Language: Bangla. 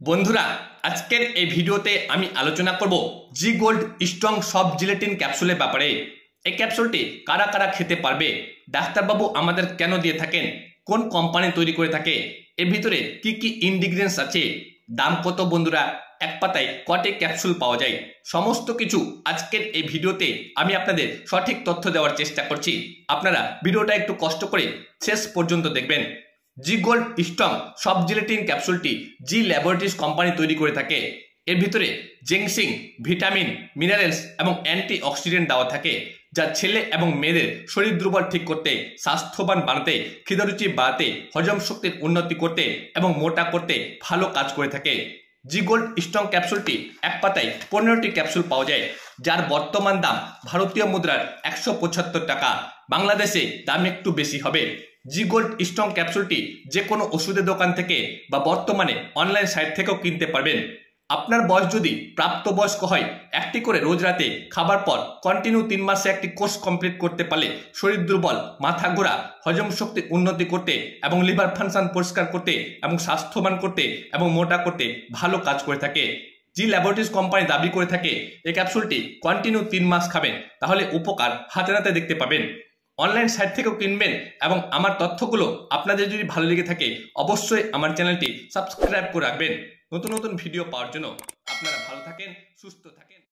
বন্ধুরা, আজকের এই ভিডিওতে আমি আলোচনা করব জি গোল্ড স্ট্রং সফট জিলেটিন ক্যাপসুলের ব্যাপারে। এই ক্যাপসুলটি কারা কারা খেতে পারবে, ডাক্তারবাবু আমাদের কেন দিয়ে থাকেন, কোন কোম্পানি তৈরি করে থাকে, এর ভিতরে কি কি ইনগ্রিডিয়েন্টস আছে, দাম কত, বন্ধুরা এক পাতায় কটি ক্যাপসুল পাওয়া যায়, সমস্ত কিছু আজকের এই ভিডিওতে আমি আপনাদের সঠিক তথ্য দেওয়ার চেষ্টা করছি। আপনারা ভিডিওটা একটু কষ্ট করে শেষ পর্যন্ত দেখবেন। জি গোল্ড স্ট্রং সফট জিলেটিন ক্যাপসুলটি জি ল্যাবরেটরিজ কোম্পানি তৈরি করে থাকে। এর ভিতরে জিংসিং, ভিটামিন, মিনারেলস এবং অ্যান্টি অক্সিডেন্ট দেওয়া থাকে, যা ছেলে এবং মেয়েদের শরীর দুর্বল ঠিক করতে, স্বাস্থ্যবান বানাতে, খিদারুচি বাড়াতে, হজম শক্তির উন্নতি করতে এবং মোটা করতে ভালো কাজ করে থাকে। জি গোল্ড স্ট্রং ক্যাপসুলটি এক পাতায় 15টি ক্যাপসুল পাওয়া যায়, যার বর্তমান দাম ভারতীয় মুদ্রার 175 টাকা। বাংলাদেশে দাম একটু বেশি হবে। জি গোল্ড স্ট্রং ক্যাপসুলটি যে কোনো ওষুধের দোকান থেকে বা বর্তমানে অনলাইন সাইট থেকেও কিনতে পারবেন। আপনার বয়স যদি প্রাপ্তবয়স্ক হয়, একটি করে রোজ রাতে খাবার পর কন্টিনিউ 3 মাসে একটি কোর্স কমপ্লিট করতে পারলে শরীর দুর্বল, মাথা ঘোরা, হজম শক্তির উন্নতি করতে এবং লিভার ফাংশন পরিষ্কার করতে এবং স্বাস্থ্যবান করতে এবং মোটা করতে ভালো কাজ করে থাকে। জি ল্যাবরেটরিজ কোম্পানি দাবি করে থাকে এই ক্যাপসুলটি কন্টিনিউ 3 মাস খাবেন, তাহলে উপকার হাতে নাতে দেখতে পাবেন। অনলাইন সাইট থেকেও কিনবেন এবং আমার তথ্যগুলো আপনাদের যদি ভালো লেগে থাকে অবশ্যই আমার চ্যানেলটি সাবস্ক্রাইব করে রাখবেন নতুন নতুন ভিডিও পাওয়ার জন্য। আপনারা ভালো থাকেন, সুস্থ থাকেন।